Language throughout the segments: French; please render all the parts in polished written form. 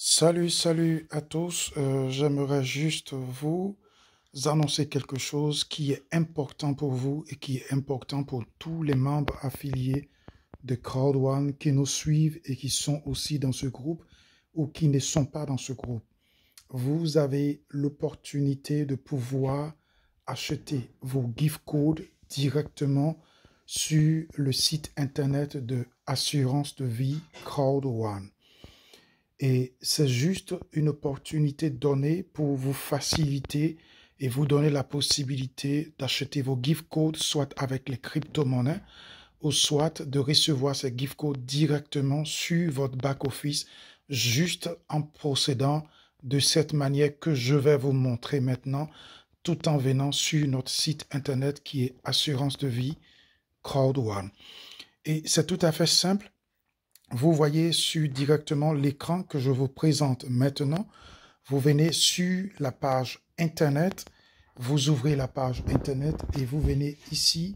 Salut à tous. J'aimerais juste vous annoncer quelque chose qui est important pour vous et qui est important pour tous les membres affiliés de Crowd1 qui nous suivent et qui sont aussi dans ce groupe ou qui ne sont pas dans ce groupe. Vous avez l'opportunité de pouvoir acheter vos gift codes directement sur le site internet de Assurance de vie Crowd1. Et c'est juste une opportunité donnée pour vous faciliter et vous donner la possibilité d'acheter vos gift codes, soit avec les crypto-monnaies, ou soit de recevoir ces gift codes directement sur votre back-office, juste en procédant de cette manière que je vais vous montrer maintenant, tout en venant sur notre site internet qui est Assurance de vie Crowd1. Et c'est tout à fait simple. Vous voyez sur directement l'écran que je vous présente maintenant. Vous venez sur la page Internet, vous ouvrez la page Internet et vous venez ici,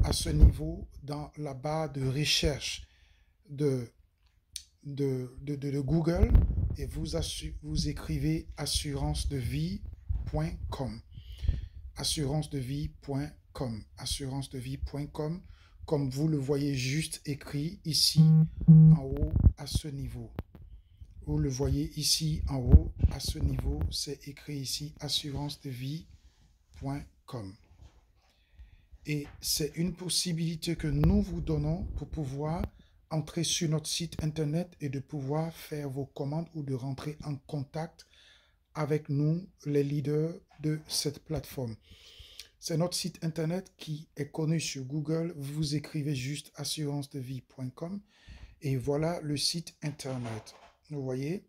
à ce niveau, dans la barre de recherche de Google et vous écrivez assurance-de-vie.com. Assurance-de-vie.com. Assurance-de-vie.com. Comme vous le voyez juste écrit ici en haut à ce niveau. Vous le voyez ici en haut à ce niveau, c'est écrit ici assurance-de-vie.com. Et c'est une possibilité que nous vous donnons pour pouvoir entrer sur notre site internet et de pouvoir faire vos commandes ou de rentrer en contact avec nous, les leaders de cette plateforme. C'est notre site internet qui est connu sur Google. Vous écrivez juste assurance-de-vie.com et voilà le site internet. Vous voyez,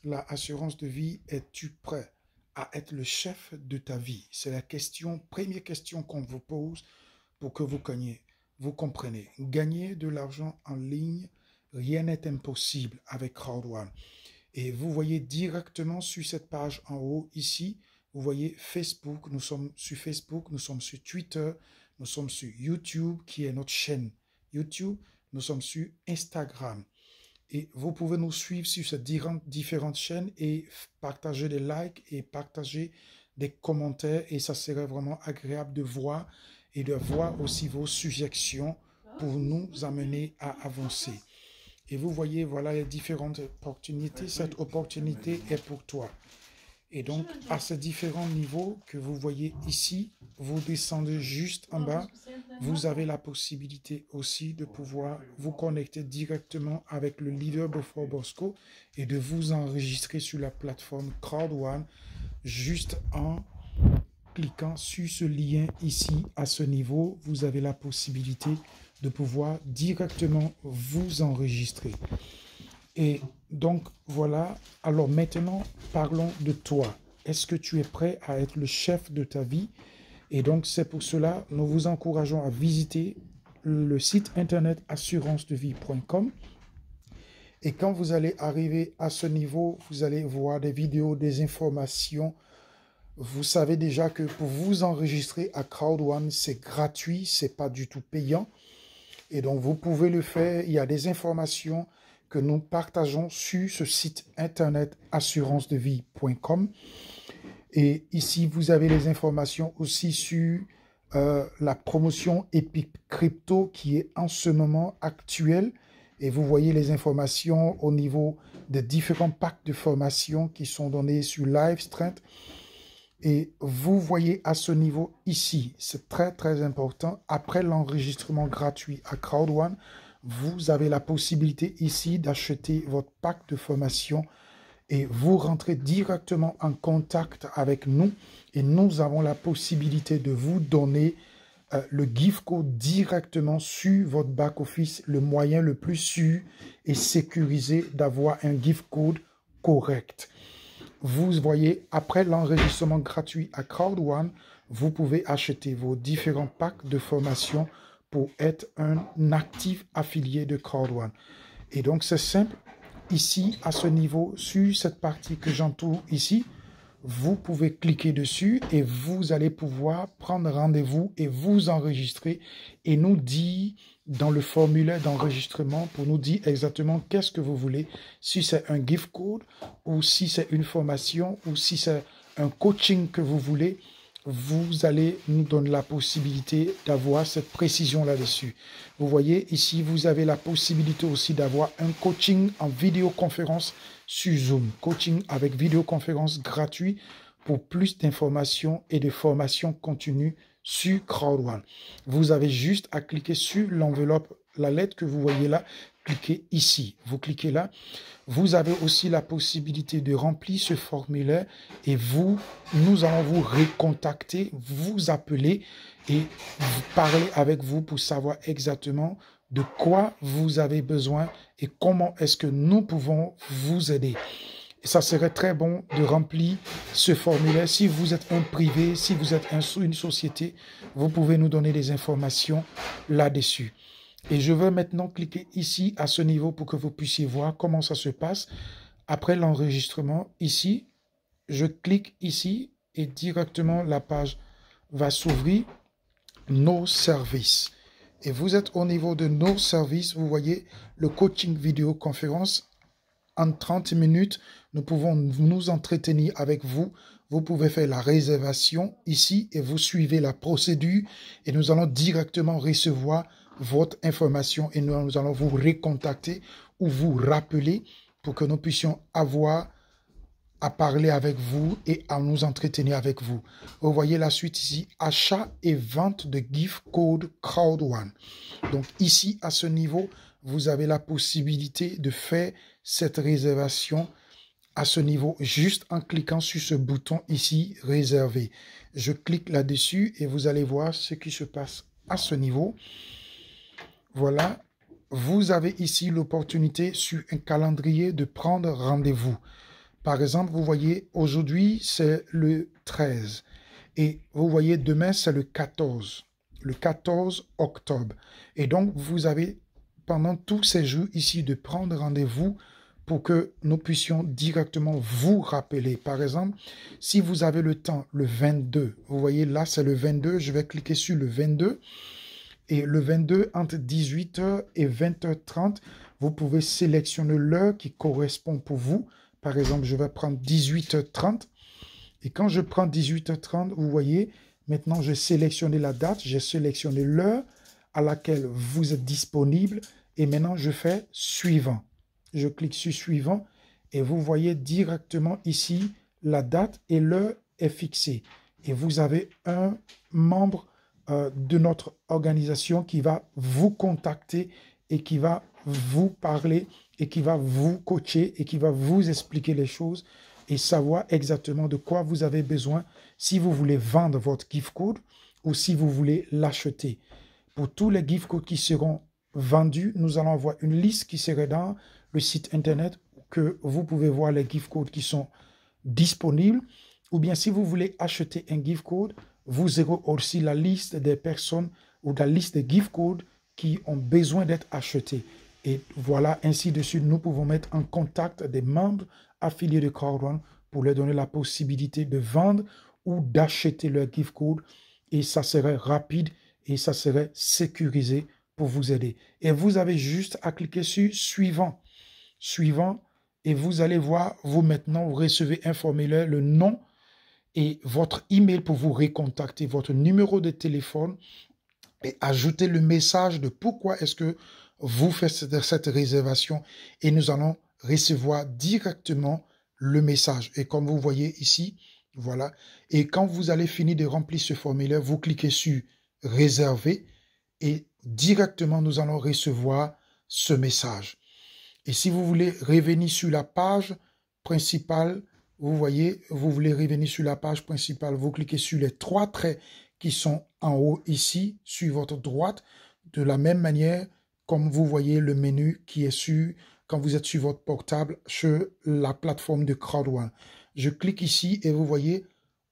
la assurance de vie, es-tu prêt à être le chef de ta vie? C'est la première question qu'on vous pose pour que vous comprenez. Gagner de l'argent en ligne, rien n'est impossible avec Crowd1. Et vous voyez directement sur cette page en haut ici, vous voyez Facebook, nous sommes sur Facebook, nous sommes sur Twitter, nous sommes sur YouTube, qui est notre chaîne YouTube, nous sommes sur Instagram. Et vous pouvez nous suivre sur ces différentes chaînes et partager des likes et partager des commentaires. Et ça serait vraiment agréable de voir et de voir aussi vos suggestions pour nous amener à avancer. Et vous voyez, voilà les différentes opportunités. Cette opportunité est pour toi. Et donc, à ces différents niveaux que vous voyez ici, vous descendez juste en bas. Vous avez la possibilité aussi de pouvoir vous connecter directement avec le leader Beaufort Bosco et de vous enregistrer sur la plateforme Crowd1 juste en cliquant sur ce lien ici à ce niveau. Vous avez la possibilité de pouvoir directement vous enregistrer. Et donc, voilà. Alors maintenant, parlons de toi. Est-ce que tu es prêt à être le chef de ta vie? Et donc, c'est pour cela, nous vous encourageons à visiter le site internet assurance-de-vie.com. Et quand vous allez arriver à ce niveau, vous allez voir des vidéos, des informations. Vous savez déjà que pour vous enregistrer à Crowd1, c'est gratuit, c'est pas du tout payant. Et donc, vous pouvez le faire. Il y a des informations que nous partageons sur ce site internet assurance-de-vie.com. Et ici, vous avez les informations aussi sur la promotion Epic Crypto qui est en ce moment actuelle. Et vous voyez les informations au niveau des différents packs de formation qui sont donnés sur LiveStrength. Et vous voyez à ce niveau ici, c'est très important, après l'enregistrement gratuit à Crowd1, vous avez la possibilité ici d'acheter votre pack de formation et vous rentrez directement en contact avec nous et nous avons la possibilité de vous donner le gift code directement sur votre back-office, le moyen le plus sûr et sécurisé d'avoir un gift code correct. Vous voyez, après l'enregistrement gratuit à Crowd1, vous pouvez acheter vos différents packs de formation pour être un actif affilié de Crowd1. Et donc, c'est simple. Ici, à ce niveau, sur cette partie que j'entoure ici, vous pouvez cliquer dessus et vous allez pouvoir prendre rendez-vous et vous enregistrer et nous dire dans le formulaire d'enregistrement pour nous dire exactement qu'est-ce que vous voulez, si c'est un gift code ou si c'est une formation ou si c'est un coaching que vous voulez. Vous allez nous donner la possibilité d'avoir cette précision là-dessus. Vous voyez ici, vous avez la possibilité aussi d'avoir un coaching en vidéoconférence sur Zoom. Coaching avec vidéoconférence gratuit pour plus d'informations et de formations continues sur Crowd1. Vous avez juste à cliquer sur l'enveloppe, la lettre que vous voyez là, cliquez ici. Vous cliquez là. Vous avez aussi la possibilité de remplir ce formulaire et nous allons vous recontacter, vous appeler et parler avec vous pour savoir exactement de quoi vous avez besoin et comment est-ce que nous pouvons vous aider. Et ça serait très bon de remplir ce formulaire. Si vous êtes un privé, si vous êtes une société, vous pouvez nous donner des informations là-dessus. Et je vais maintenant cliquer ici à ce niveau pour que vous puissiez voir comment ça se passe. Après l'enregistrement, ici, je clique ici et directement la page va s'ouvrir. Nos services. Et vous êtes au niveau de nos services. Vous voyez le coaching vidéoconférence. En 30 minutes, nous pouvons nous entretenir avec vous. Vous pouvez faire la réservation ici et vous suivez la procédure et nous allons directement recevoir votre information et nous allons vous recontacter ou vous rappeler pour que nous puissions avoir à parler avec vous et à nous entretenir avec vous. Vous voyez la suite ici, achat et vente de gift code Crowd1. Donc ici, à ce niveau, vous avez la possibilité de faire cette réservation à ce niveau, juste en cliquant sur ce bouton ici, réserver. Je clique là-dessus et vous allez voir ce qui se passe à ce niveau. Voilà, vous avez ici l'opportunité sur un calendrier de prendre rendez-vous. Par exemple, vous voyez, aujourd'hui, c'est le 13. Et vous voyez, demain, c'est le 14 octobre. Et donc, vous avez, pendant tous ces jours ici, de prendre rendez-vous pour que nous puissions directement vous rappeler. Par exemple, si vous avez le temps, le 22, vous voyez, là, c'est le 22, je vais cliquer sur le 22. Et le 22, entre 18h et 20h30, vous pouvez sélectionner l'heure qui correspond pour vous. Par exemple, je vais prendre 18h30. Et quand je prends 18h30, vous voyez, maintenant, j'ai sélectionné la date, j'ai sélectionné l'heure à laquelle vous êtes disponible. Et maintenant, je fais suivant. Je clique sur suivant et vous voyez directement ici, la date et l'heure est fixée. Et vous avez un membre de notre organisation qui va vous contacter et qui va vous parler et qui va vous coacher et qui va vous expliquer les choses et savoir exactement de quoi vous avez besoin si vous voulez vendre votre gift code ou si vous voulez l'acheter. Pour tous les gift codes qui seront vendus, nous allons avoir une liste qui serait dans le site internet que vous pouvez voir les gift codes qui sont disponibles. Ou bien si vous voulez acheter un gift code, vous aurez aussi la liste des personnes ou la liste des gift codes qui ont besoin d'être achetés. Et voilà, ainsi de suite, nous pouvons mettre en contact des membres affiliés de Crowd1 pour leur donner la possibilité de vendre ou d'acheter leur gift code. Et ça serait rapide et ça serait sécurisé pour vous aider. Et vous avez juste à cliquer sur suivant. Suivant. Et vous allez voir, vous maintenant, vous recevez un formulaire, le nom et votre email pour vous recontacter, votre numéro de téléphone et ajouter le message de pourquoi est-ce que vous faites cette réservation et nous allons recevoir directement le message. Et comme vous voyez ici, voilà. Et quand vous allez finir de remplir ce formulaire, vous cliquez sur réserver et directement nous allons recevoir ce message. Et si vous voulez revenir sur la page principale, vous voyez, vous voulez revenir sur la page principale, vous cliquez sur les trois traits qui sont en haut ici, sur votre droite, de la même manière comme vous voyez le menu qui est sur, quand vous êtes sur votre portable, sur la plateforme de Crowd1. Je clique ici et vous voyez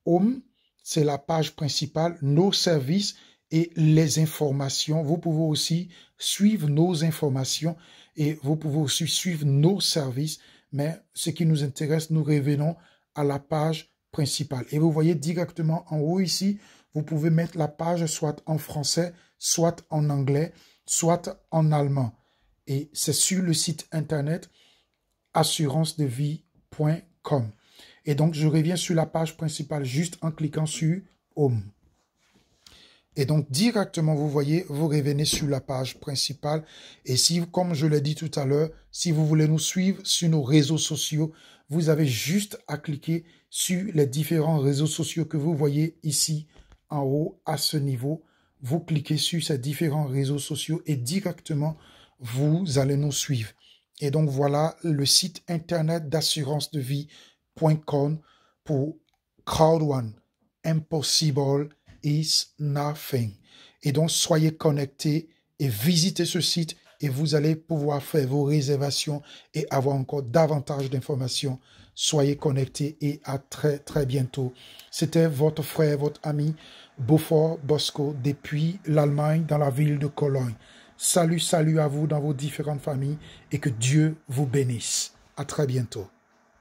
Home, c'est la page principale, nos services et les informations. Vous pouvez aussi suivre nos informations et vous pouvez aussi suivre nos services. Mais ce qui nous intéresse, nous revenons à la page principale. Et vous voyez directement en haut ici, vous pouvez mettre la page soit en français, soit en anglais, soit en allemand. Et c'est sur le site internet assurancedeVie.com. Et donc, je reviens sur la page principale juste en cliquant sur Home. Et donc, directement, vous voyez, vous revenez sur la page principale. Et si, comme je l'ai dit tout à l'heure, si vous voulez nous suivre sur nos réseaux sociaux, vous avez juste à cliquer sur les différents réseaux sociaux que vous voyez ici en haut à ce niveau. Vous cliquez sur ces différents réseaux sociaux et directement, vous allez nous suivre. Et donc, voilà le site internet d'assurancedeVie.com pour Crowd One, Impossible is nothing. Et donc, soyez connectés et visitez ce site et vous allez pouvoir faire vos réservations et avoir encore davantage d'informations. Soyez connectés et à très, très bientôt. C'était votre frère, votre ami Beaufort Bosco depuis l'Allemagne dans la ville de Cologne. Salut, salut à vous dans vos différentes familles et que Dieu vous bénisse. À très bientôt.